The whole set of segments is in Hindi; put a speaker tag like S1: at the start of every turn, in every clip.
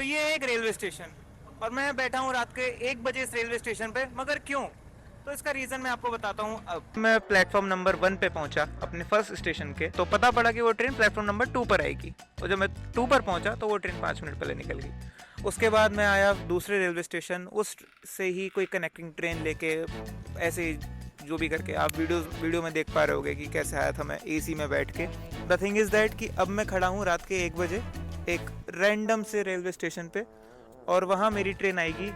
S1: तो ये है एक रेलवे स्टेशन और मैं बैठा हूँ रात के 1 बजे इस रेलवे स्टेशन पे, मगर क्यों? तो इसका रीज़न मैं आपको बताता हूँ। अब मैं प्लेटफॉर्म नंबर 1 पे पहुंचा अपने फर्स्ट स्टेशन के, तो पता पड़ा कि वो ट्रेन प्लेटफॉर्म नंबर 2 पर आएगी। और जब मैं 2 पर पहुंचा तो वो ट्रेन 5 मिनट पहले निकल गई। उसके बाद मैं आया दूसरे रेलवे स्टेशन, उस से ही कोई कनेक्टिंग ट्रेन लेके, ऐसे ही जो भी करके आप वीडियो में देख पा रहे होगे कि कैसे आया था मैं एसी में बैठ के। द थिंग इज़ दैट कि अब मैं खड़ा हूँ रात के 1 बजे एक रैंडम से रेलवे स्टेशन पे, और वहाँ मेरी ट्रेन आएगी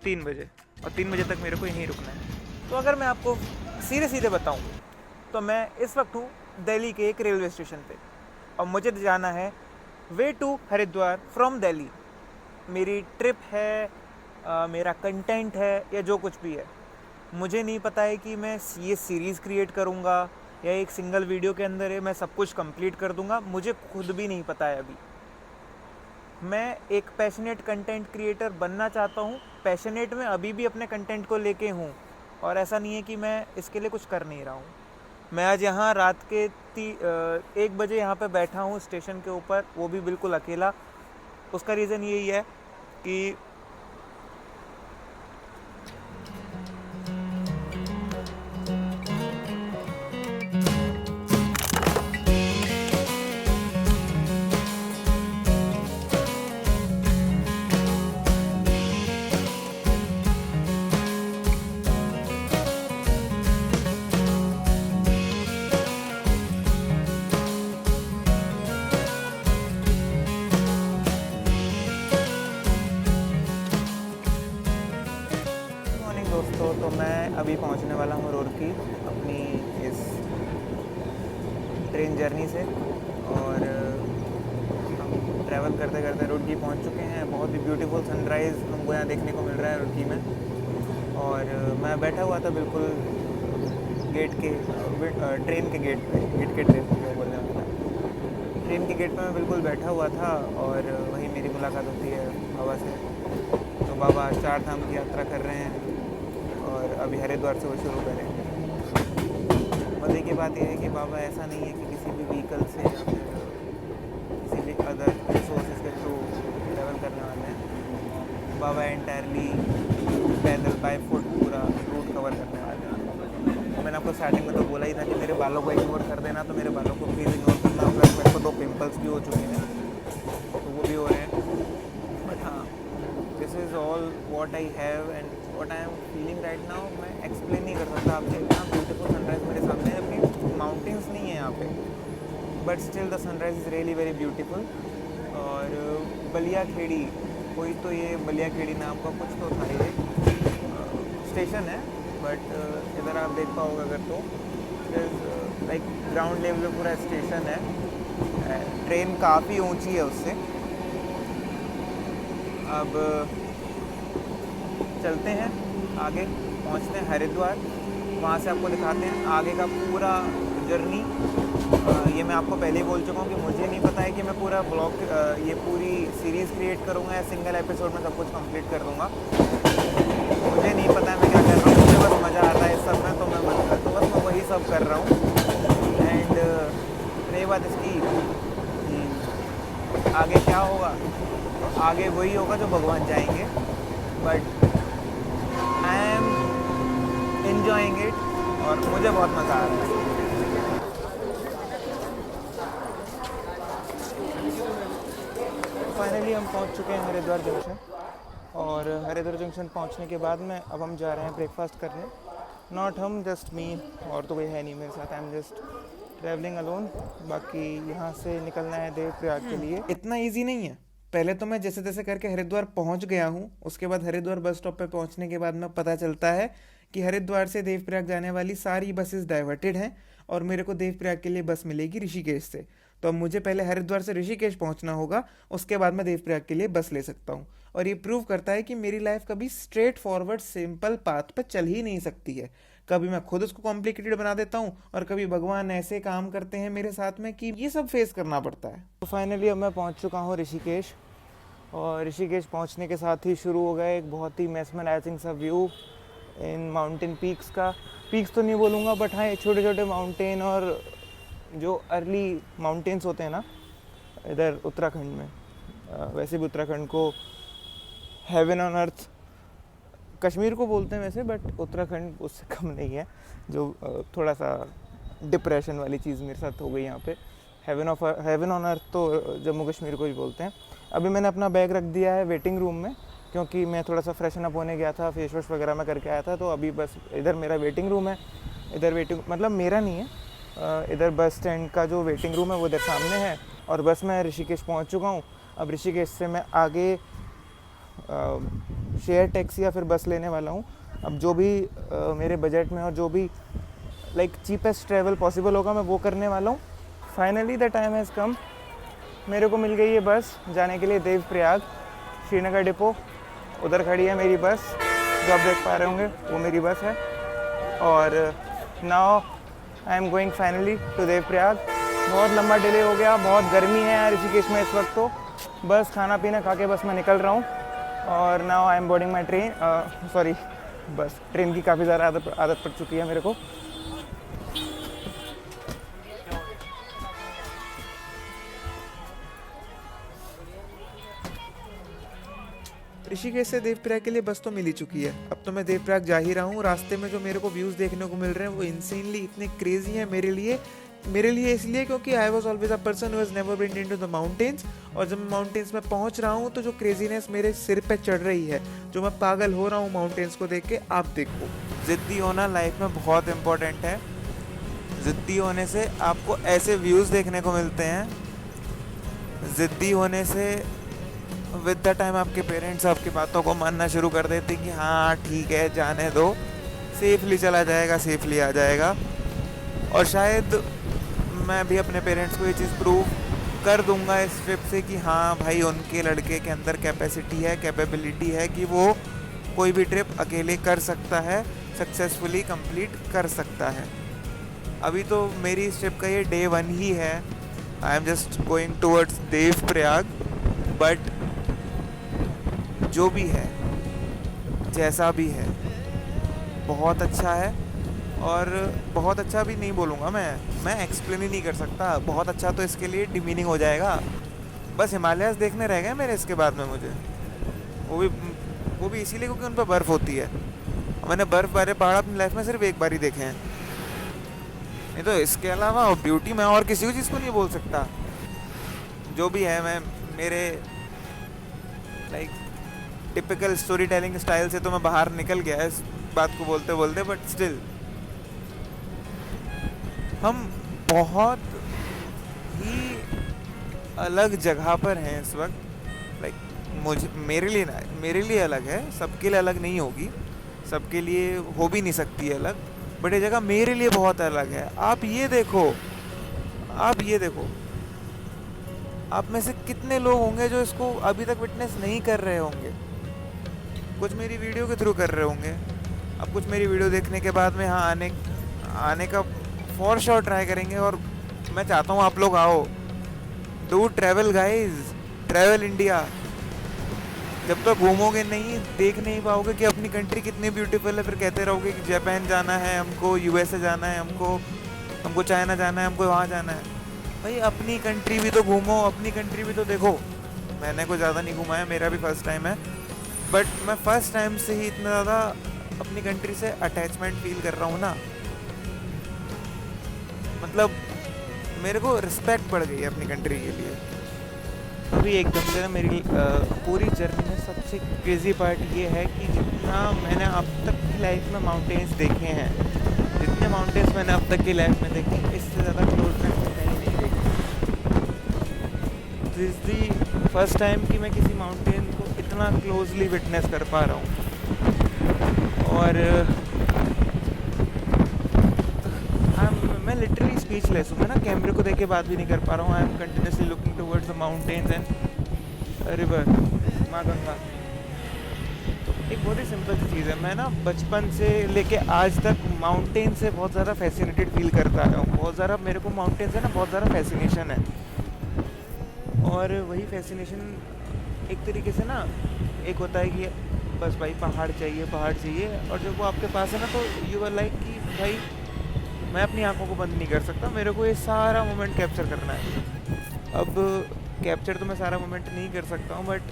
S1: 3 बजे, और 3 बजे तक मेरे को यहीं रुकना है। तो अगर मैं आपको सीधे सीधे बताऊँ तो मैं इस वक्त हूँ दिल्ली के एक रेलवे स्टेशन पे, और मुझे जाना है way to Haridwar from Delhi. मेरी ट्रिप है, मेरा कंटेंट है, या जो कुछ भी है, मुझे नहीं पता है कि मैं ये सीरीज़ क्रिएट करूँगा या एक सिंगल वीडियो के अंदर है मैं सब कुछ कंप्लीट कर दूँगा। मुझे खुद भी नहीं पता है अभी। मैं एक पैशनेट कंटेंट क्रिएटर बनना चाहता हूँ। पैशनेट में अभी भी अपने कंटेंट को लेके हूँ, और ऐसा नहीं है कि मैं इसके लिए कुछ कर नहीं रहा हूँ। मैं आज यहाँ रात के 1 बजे यहाँ पे बैठा हूँ स्टेशन के ऊपर, वो भी बिल्कुल अकेला। उसका रीज़न यही है कि मॉर्निंग दोस्तों, तो मैं अभी पहुंचने वाला हूं रुड़की अपनी इस ट्रेन जर्नी से, और हम ट्रैवल करते करते रुड़की पहुंच चुके हैं। बहुत ही ब्यूटीफुल सनराइज़ हमको यहाँ देखने को मिल रहा है रुड़की में। और मैं बैठा हुआ था बिल्कुल गेट के, ट्रेन के गेट पे, गेट के ट्रेन पे बोलने वाला था, ट्रेन के गेट पे मैं बिल्कुल बैठा हुआ था, और वहीं मेरी मुलाकात होती है बाबा से। तो बाबा 4 धाम की यात्रा कर रहे हैं और अभी हरिद्वार से वो शुरू करेंगे। मज़े की बात यह है कि बाबा ऐसा नहीं है कि किसी भी व्हीकल से या फिर किसी भी अदर रिसोर्सेज के थ्रू ट्रैवल करने वाले हैं। बाबा एंटायरली पैदल बाय फुट पूरा रूट कवर करने वाले हैं। तो मैंने आपको स्टार्टिंग में तो बोला ही था कि मेरे बालों को इग्नोर कर देना, तो मेरे बालों को प्लीज़ इग्नोर करना। प्लस मेरे को 2 पिम्पल्स भी हो चुके हैं, तो वो भी हो रहे हैं। बट हाँ, this is all what I have and what I am feeling right now. मैं एक्सप्लेन नहीं कर सकता आपसे। इतना ब्यूटीफुल सनराइज़ मेरे सामने है। अपनी माउंटेन्स नहीं है यहाँ पे, but still the sunrise is really very beautiful. और बलिया खेड़ी, कोई तो ये बलिया खेड़ी नाम का कुछ तो था, ये स्टेशन है। बट इधर आप देख पाओगे अगर, तो लाइक ग्राउंड लेवल पे पूरा स्टेशन है। ट्रेन काफ़ी ऊंची है उससे। अब चलते हैं आगे, पहुंचते हैं हरिद्वार, वहाँ से आपको दिखाते हैं आगे का पूरा जर्नी। ये मैं आपको पहले ही बोल चुका हूँ कि मुझे नहीं पता है कि मैं पूरा ब्लॉग, ये पूरी सीरीज़ क्रिएट करूँगा या सिंगल एपिसोड में सब कुछ कंप्लीट कर दूँगा। मुझे नहीं पता है मैं क्या कर रहा हूँ। मुझे बस मज़ा आता है इस सब में, तो बस मैं वही सब कर रहा हूँ। एंड रही बात इसकी आगे क्या होगा, तो आगे वही होगा जो भगवान चाहेंगे। But I am enjoying it, और मुझे बहुत मज़ा आ रहा है। फाइनली हम पहुंच चुके हैं हरिद्वार जंक्शन, और हरिद्वार जंक्शन पहुंचने के बाद में अब हम जा रहे हैं ब्रेकफास्ट करने। नॉट हम, जस्ट मी, और तो कोई है नहीं मेरे साथ। I am just travelling alone. बाकी यहाँ से निकलना है देवप्रयाग के लिए। इतना ईजी नहीं है। पहले तो मैं जैसे तैसे करके हरिद्वार पहुँच गया हूँ। उसके बाद हरिद्वार बस स्टॉप पे पहुँचने के बाद में पता चलता है कि हरिद्वार से देवप्रयाग जाने वाली सारी बसेस डाइवर्टेड हैं, और मेरे को देवप्रयाग के लिए बस मिलेगी ऋषिकेश से। तो अब मुझे पहले हरिद्वार से ऋषिकेश पहुंचना होगा, उसके बाद मैं देवप्रयाग के लिए बस ले सकता हूँ। और ये प्रूव करता है कि मेरी लाइफ कभी स्ट्रेट फॉरवर्ड सिंपल पाथ पर चल ही नहीं सकती है। कभी मैं खुद उसको कॉम्प्लिकेटेड बना देता हूँ, और कभी भगवान ऐसे काम करते हैं मेरे साथ में कि ये सब फेस करना पड़ता है। तो फाइनली अब मैं पहुँच चुका हूँ ऋषिकेश, और ऋषिकेश पहुँचने के साथ ही शुरू हो गया एक बहुत ही मेस्मराइजिंग सा व्यू इन माउंटेन पीक्स का। पीक्स तो नहीं बोलूँगा, बट हाँ, छोटे छोटे माउंटेन, और जो अर्ली माउंटेन्स होते हैं ना इधर उत्तराखंड में, वैसे भी उत्तराखंड को हेवन ऑन अर्थ कश्मीर को बोलते हैं वैसे, बट उत्तराखंड उससे कम नहीं है, जो थोड़ा सा डिप्रेशन वाली चीज़ मेरे साथ हो गई यहाँ पे। हेवन ऑन अर्थ तो जम्मू कश्मीर को ही बोलते हैं। अभी मैंने अपना बैग रख दिया है वेटिंग रूम में, क्योंकि मैं थोड़ा सा फ्रेशन अप होने गया था, फेस वॉश वगैरह मैं करके आया था। तो अभी बस इधर मेरा वेटिंग रूम है, इधर वेटिंग मतलब मेरा नहीं है, इधर बस स्टैंड का जो वेटिंग रूम है वो इधर सामने है। और बस मैं ऋषिकेश पहुँच चुका हूँ। अब ऋषिकेश से मैं आगे शेयर टैक्सी या फिर बस लेने वाला हूँ। अब जो भी मेरे बजट में और जो भी लाइक चीपेस्ट ट्रैवल पॉसिबल होगा मैं वो करने वाला हूँ। Finally the time has come. मेरे को मिल गई है बस जाने के लिए देवप्रयाग श्रीनगर डिपो। उधर खड़ी है मेरी बस, जो आप देख पा रहे होंगे वो मेरी बस है। और now I am going finally to Devprayag. बहुत लंबा डिले हो गया, बहुत गर्मी है यार ऋषिकेश में इस वक्त। तो बस खाना पीना खा के बस मैं निकल रहा हूँ। और now I M boarding my train, sorry bus train की काफ़ी ज़्यादा आदत पड़ चुकी है मेरे को। ऋषिकेश से देवप्रयाग के लिए बस तो मिल ही चुकी है। अब तो मैं देवप्रयाग जा ही रहा हूँ। रास्ते में जो मेरे को व्यूज़ देखने को मिल रहे हैं वो इंसेनली इतने क्रेजी हैं मेरे लिए इसलिए क्योंकि I was always a person who has never been into the mountains. और जब मैं माउंटेन्स में पहुँच रहा हूँ तो जो क्रेजीनेस मेरे सिर पे चढ़ रही है, जो मैं पागल हो रहा हूँ माउंटेन्स को देख के, आप देखो। ज़िद्दी होना लाइफ में बहुत इंपॉर्टेंट है। ज़िद्दी होने से आपको ऐसे व्यूज़ देखने को मिलते हैं। ज़िद्दी होने से विद द टाइम आपके पेरेंट्स आपकी बातों को मानना शुरू कर देते हैं कि हाँ ठीक है जाने दो, सेफली चला जाएगा, सेफली आ जाएगा। और शायद मैं भी अपने पेरेंट्स को ये चीज़ प्रूव कर दूंगा इस ट्रिप से कि हाँ भाई उनके लड़के के अंदर कैपेसिटी है, कैपेबिलिटी है कि वो कोई भी ट्रिप अकेले कर सकता है, सक्सेसफुली कंप्लीट कर सकता है। अभी तो मेरी इस ट्रिप का ये डे 1 ही है। I am just going towards Devprayag, but जो भी है जैसा भी है बहुत अच्छा है। और बहुत अच्छा भी नहीं बोलूँगा मैं एक्सप्लेन ही नहीं कर सकता। बहुत अच्छा तो इसके लिए डिमीनिंग हो जाएगा। बस हिमालयाज़ देखने रह गए मेरे इसके बाद में मुझे, वो भी इसीलिए क्योंकि उन पर बर्फ़ होती है। मैंने बर्फ़ वाले पहाड़ अपनी लाइफ में सिर्फ एक बार ही देखे हैं, नहीं तो इसके अलावा ब्यूटी मैं और किसी चीज़ को नहीं बोल सकता। जो भी है, मैं मेरे like typical story telling style से तो मैं बाहर निकल गया इस बात को बोलते बोलते, बट स्टिल हम बहुत ही अलग जगह पर हैं इस वक्त। लाइक मेरे लिए अलग है, सबके लिए अलग नहीं होगी, सबके लिए हो भी नहीं सकती है अलग, बट ये जगह मेरे लिए बहुत अलग है। आप ये देखो, आप में से कितने लोग होंगे जो इसको अभी तक विटनेस नहीं कर रहे होंगे। कुछ मेरी वीडियो के थ्रू कर रहे होंगे, अब कुछ मेरी वीडियो देखने के बाद में हाँ आने का फॉर श्योर ट्राई करेंगे। और मैं चाहता हूँ आप लोग आओ, do travel guys, travel India. जब तक घूमोगे नहीं, देख नहीं पाओगे कि अपनी कंट्री कितनी ब्यूटीफुल है, फिर कहते रहोगे कि जापान जाना है हमको, यूएसए जाना है हमको चाइना जाना है, हमको वहाँ जाना है। भाई अपनी कंट्री भी तो घूमो, अपनी कंट्री भी तो देखो। मैंने कोई ज़्यादा नहीं घुमाया, मेरा भी फर्स्ट टाइम है, बट मैं फर्स्ट टाइम से ही इतना ज़्यादा अपनी कंट्री से अटैचमेंट फील कर रहा हूँ ना, मतलब मेरे को रिस्पेक्ट बढ़ गई है अपनी कंट्री के लिए। अभी एकदम से ना मेरी पूरी जर्नी में सबसे क्रेजी पार्ट ये है कि जितना मैंने अब तक की लाइफ में माउंटेन्स देखे हैं, जितने माउंटेन्स मैंने अब तक की लाइफ में देखे, इससे ज़्यादा क्लोजनेस में कहीं नहीं देखी। This is the first time कि मैं किसी माउंटेन को इतना क्लोजली विटनेस कर पा रहा हूँ। और मैं लिटरली स्पीचलेस हूँ। मैं ना कैमरे को देख के बात भी नहीं कर पा रहा हूँ। I am continuously looking towards the mountains and river, माँ गंगा। एक बहुत ही सिंपल सी चीज़ है, मैं ना बचपन से लेके आज तक माउंटेन से बहुत ज़्यादा फैसिनेटेड फील करता आया हूँ। बहुत ज़्यादा मेरे को माउंटेन से ना बहुत ज़्यादा फैसिनेशन है। और वही फैसिनेशन एक तरीके से ना, एक होता है कि बस भाई पहाड़ चाहिए, और जब वो आपके पास है ना तो यू आर लाइक कि भाई मैं अपनी आंखों को बंद नहीं कर सकता, मेरे को ये सारा मोमेंट कैप्चर करना है। अब कैप्चर तो मैं सारा मोमेंट नहीं कर सकता हूँ, but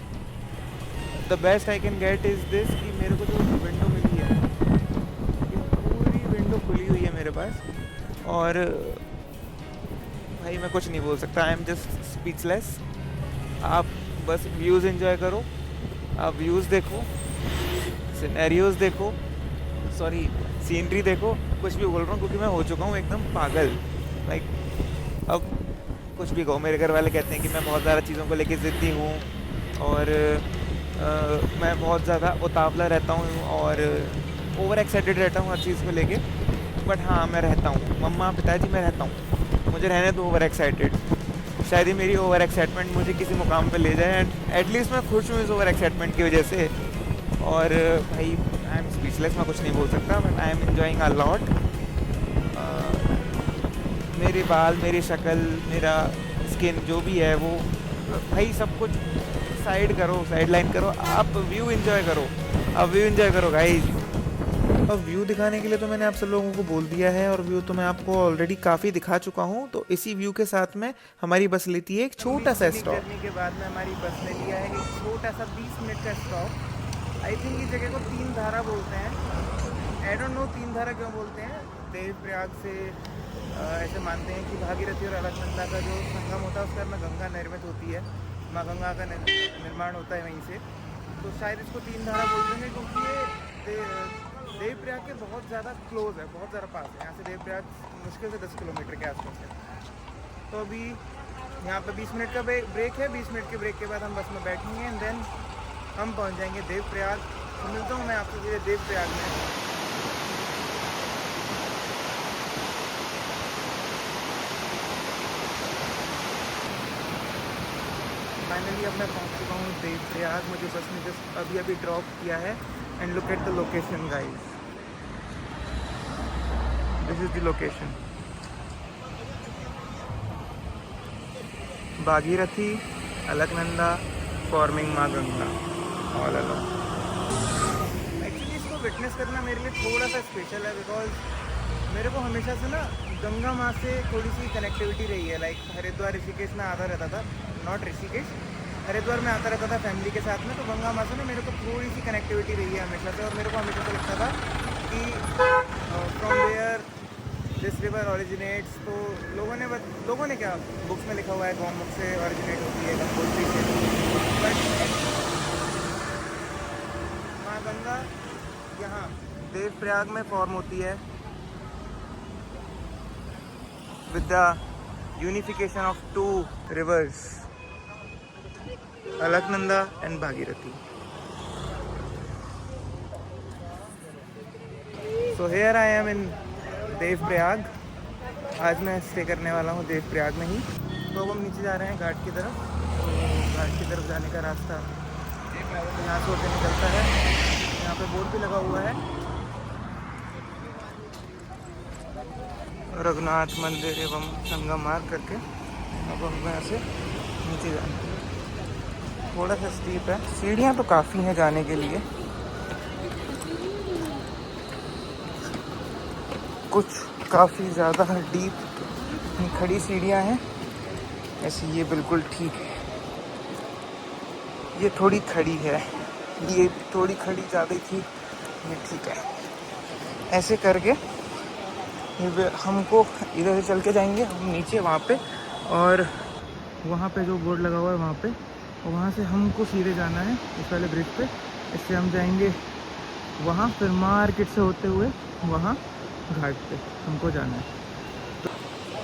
S1: the best I can get is this कि मेरे को जो विंडो मिली है, ये पूरी विंडो खुली हुई है मेरे पास, और भाई मैं कुछ नहीं बोल सकता, आई एम जस्ट स्पीचलेस। आप बस व्यूज़ एंजॉय करो, आप व्यूज़ देखो, सिनेरियोज देखो, सॉरी सीनरी देखो, कुछ भी बोल रहा हूँ क्योंकि मैं हो चुका हूँ एकदम पागल। लाइक अब कुछ भी कहो, मेरे घर वाले कहते हैं कि मैं बहुत ज़्यादा चीज़ों को लेके ज़िद्दी हूँ, और मैं बहुत ज़्यादा उतावला रहता हूँ और ओवर एक्साइटेड रहता हूँ हर चीज़ को लेके। बट हाँ, मैं रहता हूँ, मम्मा पिताजी मैं रहता हूँ, मुझे रहने दो ओवर एक्साइटेड। शायद ही मेरी ओवर एक्साइटमेंट मुझे किसी मुकाम पे ले जाए, एंड एटलीस्ट मैं खुश हूँ इस ओवर एक्साइटमेंट की वजह से। और भाई आई एम स्पीचलेस, मैं कुछ नहीं बोल सकता, but I am enjoying a lot. मेरे बाल, मेरी शक्ल, मेरा स्किन जो भी है वो, भाई सब कुछ साइड करो, साइड लाइन करो, आप व्यू एंजॉय करो, आप व्यू एंजॉय करो गाइस। अब व्यू दिखाने के लिए तो मैंने आप सब लोगों को बोल दिया है, और व्यू तो मैं आपको ऑलरेडी काफ़ी दिखा चुका हूँ। तो इसी व्यू के साथ में हमारी बस लेती है एक छोटा सा स्टॉप। करने के बाद में हमारी बस ने लिया है एक छोटा सा 20 मिनट का स्टॉप। आई थिंक इस जगह को तीन धारा बोलते हैं, आई डोंट नो तीन धारा क्यों बोलते हैं। देवप्रयाग से ऐसे मानते हैं कि भागीरथी और अलकनंदा का जो संगम होता है उसका में गंगा निर्मित होती है, माँ गंगा का निर्माण होता है वहीं से, तो शायद इसको तीन धारा बोलते हैं क्योंकि ये देवप्रयाग के बहुत ज़्यादा क्लोज है, बहुत ज़्यादा पास है। यहाँ से देवप्रयाग मुश्किल से 10 किलोमीटर के आसपास है। तो अभी यहाँ पे 20 मिनट का ब्रेक है, 20 मिनट के ब्रेक के बाद हम बस में बैठेंगे एंड देन हम पहुँच जाएंगे देवप्रयाग। तो मिलता हूँ मैं आपसे सीधे देवप्रयाग में। फाइनली अब मैं पहुँच चुका हूँ देवप्रयाग। मुझे बस ने जस्ट अभी अभी ड्रॉप किया है, and look at the location guys, this is the location. Bhagirathi, Alaknanda, forming माँ गंगा, ऑल अलोंग। एक्चुअली इसको विटनेस करना मेरे लिए थोड़ा सा स्पेशल है, बिकॉज मेरे को हमेशा से ना गंगा माँ से थोड़ी सी कनेक्टिविटी रही है। लाइक हरिद्वार ऋषिकेश में आता रहता था, नॉट ऋषिकेश, हरिद्वार में आता रहता था फैमिली के साथ में, तो गंगा माँ से ना मेरे को थोड़ी सी कनेक्टिविटी रही है हमेशा से। और मेरे को हमेशा से लगता था कि from where this river originates, तो लोगों ने क्या बुक्स में लिखा हुआ है गौमुख से ऑरिजिनेट होती है, गंगोत्री से, बट माँ गंगा यहाँ देवप्रयाग में फॉर्म होती है with the unification of two rivers, Alaknanda and Bhagirathi. So here I am in Devprayag. आज मैं स्टे करने वाला हूँ देवप्रयाग में ही। तो अब हम नीचे जा रहे हैं घाट की तरफ। तो घाट की तरफ जाने का रास्ता यहाँ से होकर निकलता है। यहाँ पे बोर्ड भी लगा हुआ है, रघुनाथ मंदिर एवं संगम मार्ग करके। अब हम यहाँ से नीचे जाएंगे, थोड़ा सा स्टीप है, सीढ़ियाँ तो काफ़ी हैं जाने के लिए, कुछ काफ़ी ज़्यादा डीप खड़ी सीढ़ियाँ हैं। ऐसे ये बिल्कुल ठीक है, ये थोड़ी खड़ी है, ये थोड़ी खड़ी ज़्यादा थी, ये ठीक है। ऐसे करके हमको इधर से चल के जाएंगे हम नीचे वहाँ पे, और वहाँ पे जो बोर्ड लगा हुआ है वहाँ पे, और वहाँ से हमको सीधे जाना है इस वाले ब्रिज पे। इससे हम जाएंगे वहाँ, फिर मार्केट से होते हुए वहाँ घाट पे हमको जाना है।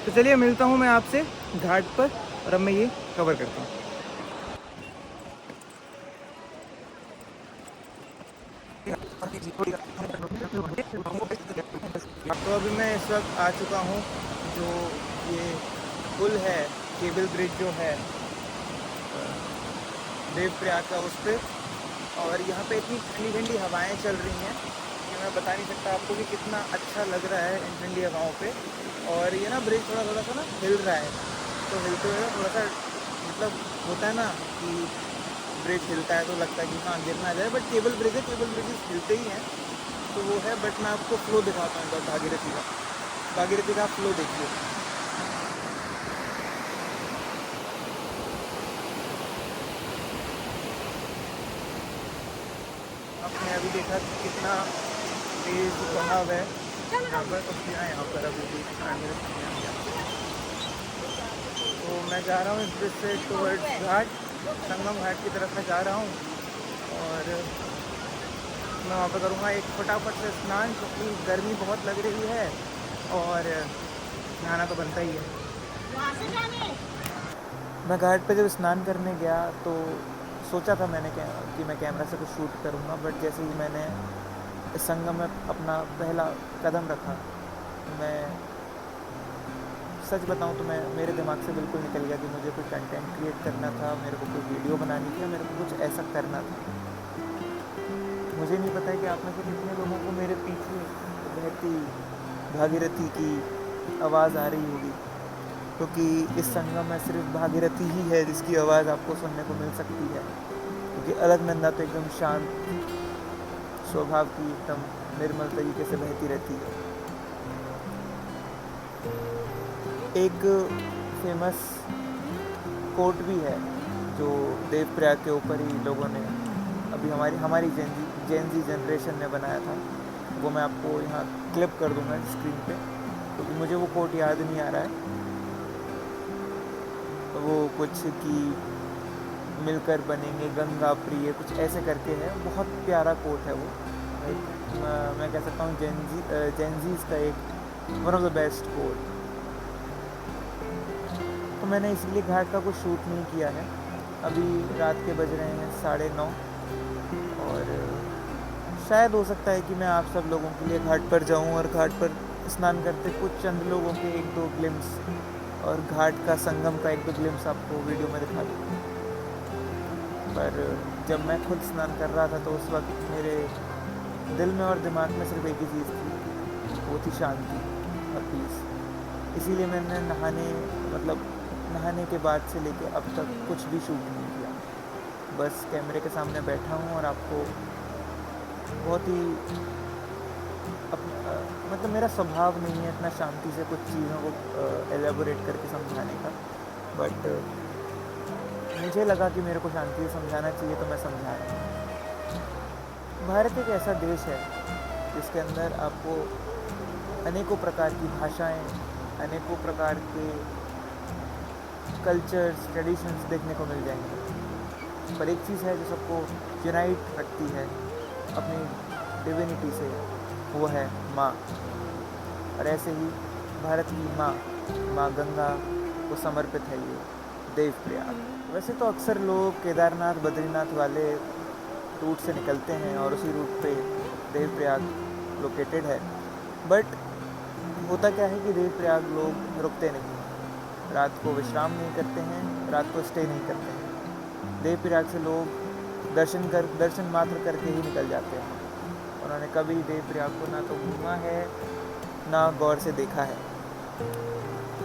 S1: तो चलिए मिलता हूँ मैं आपसे घाट पर, और अब मैं ये कवर करता हूँ। तो अभी मैं इस वक्त आ चुका हूँ जो ये पुल है, केबल ब्रिज जो है देवप्रयाग का, उस पर। और यहाँ पे इतनी ठंडी ठंडी हवाएं चल रही हैं कि मैं बता नहीं सकता आपको कि कितना अच्छा लग रहा है इन ठंडी हवाओं पे। और ये ना ब्रिज थोड़ा सा ना हिल रहा है, तो हिलते हुए थोड़ा सा मतलब होता है ना कि ब्रिज हिलता है तो लगता है कि हाँ गिर ना जाए, बट केबल ब्रिज है, केबल ब्रिजेस हिलते ही हैं, तो वो है। बट मैं आपको फ्लो दिखाता हूँ भागीरथी का फ्लो देखिए। अभी देखा कि कितना तेज़ बहाव है यहाँ पर, तो क्या यहाँ पर अभी भी मेरे सामने आ गया। तो मैं जा रहा हूँ इस ब्रिज से टुवर्ड्स घाट, संगम घाट की तरफ मैं जा रहा हूँ और मैं वहाँ पर करूँगा एक फटाफट से स्नान, क्योंकि गर्मी बहुत लग रही है और नहाना तो बनता ही है। मैं घाट पे जब स्नान करने गया तो सोचा था मैंने कि मैं कैमरा से कुछ शूट करूँगा, बट जैसे ही मैंने इस संगम में अपना पहला कदम रखा, मैं सच बताऊँ तो मेरे दिमाग से बिल्कुल निकल गया कि मुझे कोई कंटेंट क्रिएट करना था, मेरे को कोई वीडियो बनानी थी, मेरे को कुछ ऐसा करना था। मुझे नहीं पता है कि आप में से कितने लोगों को मेरे पीछे बहती भागीरथी की आवाज़ आ रही होगी, क्योंकि इस संगम में सिर्फ भागीरथी ही है जिसकी आवाज़ आपको सुनने को मिल सकती है, क्योंकि अलकनंदा तो एकदम शांत स्वभाव की एकदम निर्मल तरीके से बहती रहती है। एक फेमस कोट भी है जो देवप्रयाग के ऊपर ही लोगों ने अभी हमारी जेनजी जनरेशन ने बनाया था, वो मैं आपको यहाँ क्लिप कर दूँगा स्क्रीन पे, क्योंकि मुझे वो कोट याद नहीं आ रहा है। वो कुछ कि मिलकर बनेंगे गंगा प्रिय, कुछ ऐसे करके है, बहुत प्यारा कोट है वो। मैं कह सकता हूँ जेनजीज़ का एक one of the best quote. तो मैंने इसलिए घाट का कुछ शूट नहीं किया है। अभी रात के बज रहे हैं 9:30 और शायद हो सकता है कि मैं आप सब लोगों के लिए घाट पर जाऊं और घाट पर स्नान करते कुछ चंद लोगों के 1-2 ग्लिम्स और घाट का संगम का 1-2 ग्लिम्स आपको वीडियो में दिखा दूँ। पर जब मैं खुद स्नान कर रहा था तो उस वक्त मेरे दिल में और दिमाग में सिर्फ एक ही चीज़ थी, वो थी शांति और पीस। इसीलिए मैंने नहाने के बाद से लेके अब तक कुछ भी शूट नहीं किया, बस कैमरे के सामने बैठा हूँ और आपको बहुत ही मेरा स्वभाव नहीं है इतना शांति से कुछ चीज़ों को एलेबोरेट करके समझाने का, बट मुझे लगा कि मेरे को शांति से समझाना चाहिए तो मैं समझा रहा हूँ। भारत एक ऐसा देश है जिसके अंदर आपको अनेकों प्रकार की भाषाएं, अनेकों प्रकार के कल्चर्स, ट्रेडिशंस देखने को मिल जाएंगे, पर एक चीज़ है जो सबको यूनाइट रखती है अपनी डिविनिटी से, वो है माँ। और ऐसे ही भारत की माँ गंगा को समर्पित है ये देवप्रयाग। वैसे तो अक्सर लोग केदारनाथ बद्रीनाथ वाले रूट से निकलते हैं और उसी रूट पे देवप्रयाग लोकेटेड है, बट होता क्या है कि देवप्रयाग लोग रुकते नहीं, रात को विश्राम नहीं करते हैं, रात को स्टे नहीं करते हैं। देवप्रयाग से लोग दर्शन मात्र करके ही निकल जाते हैं। उन्होंने कभी देवप्रयाग को ना तो घूमा है ना गौर से देखा है।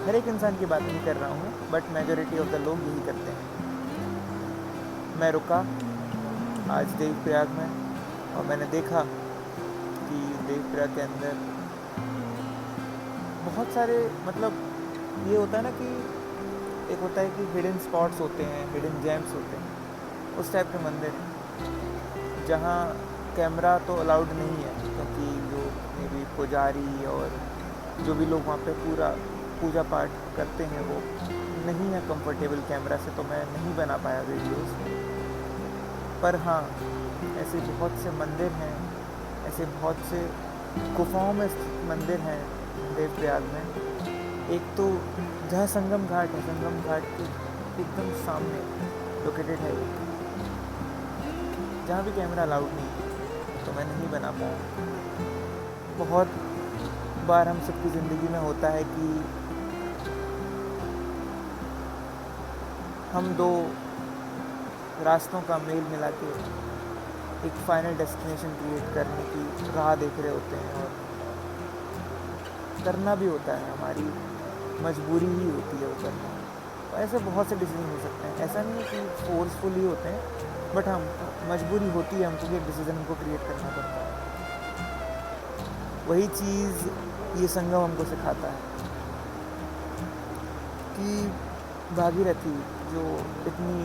S1: हर एक इंसान की बात नहीं कर रहा हूँ, बट मेजॉरिटी ऑफ द लोग यही करते हैं। मैं रुका आज देवप्रयाग में और मैंने देखा कि देवप्रयाग के अंदर बहुत सारे ये होता है ना कि एक होता है कि हिडन स्पॉट्स होते हैं, हिडन जेम्स होते हैं, उस टाइप के मंदिर जहाँ कैमरा तो अलाउड नहीं है, क्योंकि जो मे बी पुजारी और जो भी लोग वहाँ पे पूरा पूजा पाठ करते हैं वो नहीं है कंफर्टेबल कैमरा से, तो मैं नहीं बना पाया वीडियोस। पर हाँ, ऐसे बहुत से मंदिर हैं, ऐसे बहुत से गुफाओं में स्थित मंदिर हैं देवप्रयाग में। एक तो जहाँ संगम घाट है, संगम घाट के एकदम सामने लोकेटेड है, जहाँ भी कैमरा अलाउड नहीं, तो मैं नहीं बना पाया। बहुत बार हम सबकी ज़िंदगी में होता है कि हम दो रास्तों का मेल मिला के एक फाइनल डेस्टिनेशन क्रिएट करने की राह देख रहे होते हैं, और करना भी होता है, हमारी मजबूरी ही होती है वो करना। तो ऐसे बहुत से डिसीजन हो सकते हैं, ऐसा नहीं है कि फोर्सफुल ही होते हैं, बट हम मजबूरी होती है हमको कि एक डिसीजन हमको क्रिएट करना पड़ता है। वही चीज़ ये संगम हमको सिखाता है कि भागीरथी जो इतनी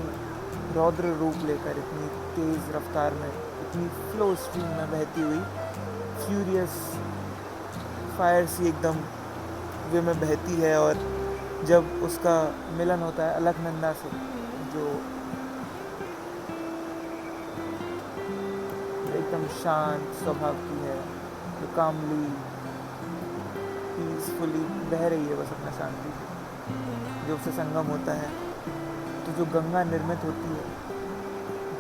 S1: रौद्र रूप लेकर इतनी तेज़ रफ्तार में, इतनी फ्लो स्ट्रीम में बहती हुई फ्यूरियस फायर सी एकदम वे में बहती है। और जब उसका मिलन होता है अलकनंदा से, जो एकदम शांत स्वभाव की है, जो कामली पीसफुली बह रही है बस अपना शांति से, जो उससे संगम होता है, तो जो गंगा निर्मित होती है,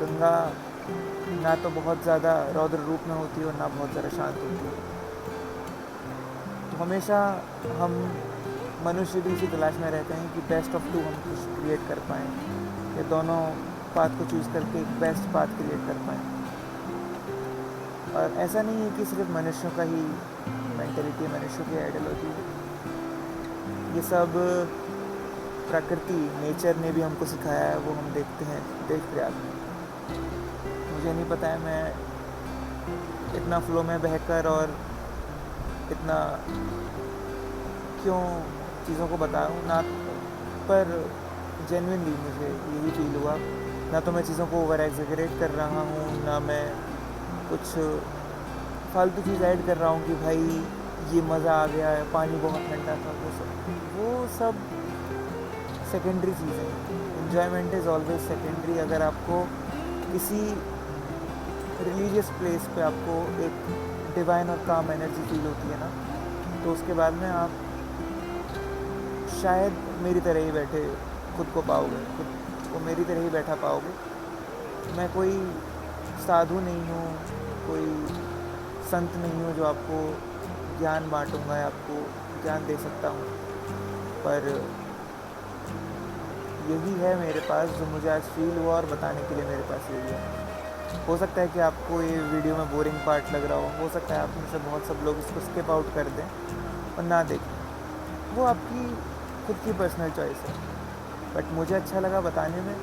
S1: गंगा ना तो बहुत ज़्यादा रौद्र रूप में होती है और ना बहुत ज़्यादा शांत होती है। तो हमेशा हम मनुष्य भी इसी तलाश में रहते हैं कि बेस्ट ऑफ टू हम कुछ क्रिएट कर पाएँ, या दोनों पाथ को चूज़ करके एक बेस्ट पाथ क्रिएट कर पाएँ। और ऐसा नहीं है कि सिर्फ मनुष्यों का ही मेंटलिटी, मनुष्यों की आइडियोलॉजी है, ये सब प्रकृति, नेचर ने भी हमको सिखाया है, वो हम देखते हैं देश प्रयाग में। मुझे नहीं पता है मैं इतना फ्लो में बहकर और इतना क्यों चीज़ों को बता रहा हूँ ना, पर जेन्युइनली मुझे यही फील हुआ। ना तो मैं चीज़ों को ओवर एग्जैगरेट कर रहा हूँ, ना मैं कुछ फालतू चीज़ ऐड कर रहा हूँ कि भाई ये मज़ा आ गया है, पानी बहुत ठंडा था, वो सब सेकेंडरी चीज़ है। Enjoyment is always secondary. अगर आपको किसी रिलीजियस प्लेस पे आपको एक डिवाइन और काम एनर्जी फील होती है ना, तो उसके बाद में आप शायद मेरी तरह ही बैठे खुद को पाओगे, खुद को मेरी तरह ही बैठा पाओगे। मैं कोई साधु नहीं हूँ, कोई संत नहीं हूँ जो आपको ज्ञान बांटूंगा या आपको ज्ञान दे सकता हूँ, पर यही है मेरे पास जो मुझे आज फील हुआ और बताने के लिए मेरे पास यही है। हो सकता है कि आपको ये वीडियो में बोरिंग पार्ट लग रहा हो सकता है आप में से बहुत सब लोग इसको स्किप आउट कर दें और ना देखें, वो आपकी खुद की पर्सनल चॉइस है। बट मुझे अच्छा लगा बताने में,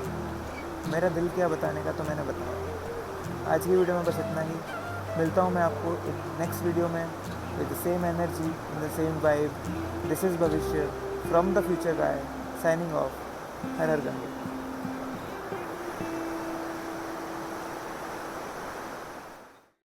S1: मेरा दिल क्या बताने का तो मैंने बताया। आज की वीडियो में बस इतना ही। मिलता हूँ मैं आपको एक नेक्स्ट वीडियो में with the same energy, in the same vibe. This is Bhavishya from the future guy, signing off. हर हर गंगे।